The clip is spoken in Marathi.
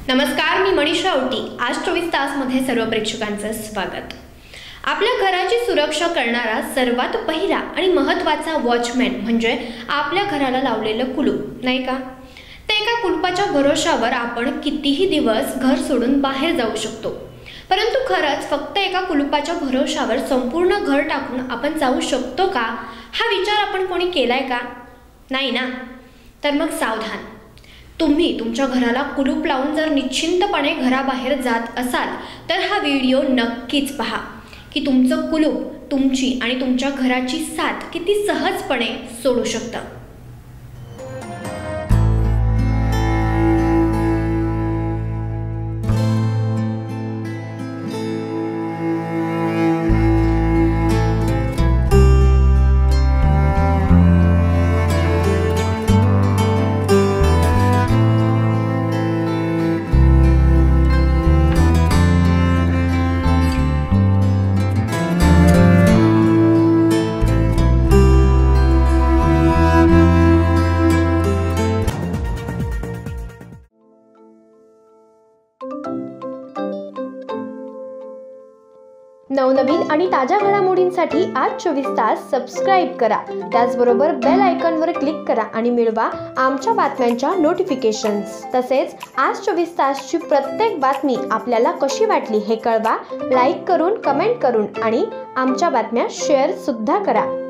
नमस्कार, मी मनीषा औटी. आज 24 तासमध्ये सर्व प्रेक्षकांचं स्वागत. आपल्या घराची सुरक्षा करणारा सर्वात पहिला आणि महत्त्वाचा वॉचमॅन म्हणजे आपल्या घराला लावलेलं कुलूप, नाही का? त्या एका कुलपाच्या भरोशावर आपण कितीही दिवस घर सोडून बाहेर जाऊ शकतो. परंतु खरंच फक्त एका कुलुपाच्या भरोशावर संपूर्ण घर टाकून आपण जाऊ शकतो का, हा विचार आपण कोणी केलाय का? नाही ना? तर मग सावधान. तुम्ही तुमच्या घराला कुलूप लावून जर निश्चिंतपणे घराबाहेर जात असाल तर हा व्हिडिओ नक्कीच पहा की तुमचं कुलूप तुमची आणि तुमच्या घराची साथ किती सहजपणे सोडू शकतं. नवनवीन आणि ताज्या घडामोडींसाठी आज 24 तास सबस्क्राईब करा. त्याचबरोबर बेल आयकॉनवर क्लिक करा आणि मिळवा आमच्या बातम्यांच्या नोटिफिकेशन्स. तसेच आज 24 तासची प्रत्येक बातमी आपल्याला कशी वाटली हे कळवा. लाईक करून, कमेंट करून आणि आमच्या बातम्या शेअर सुद्धा करा.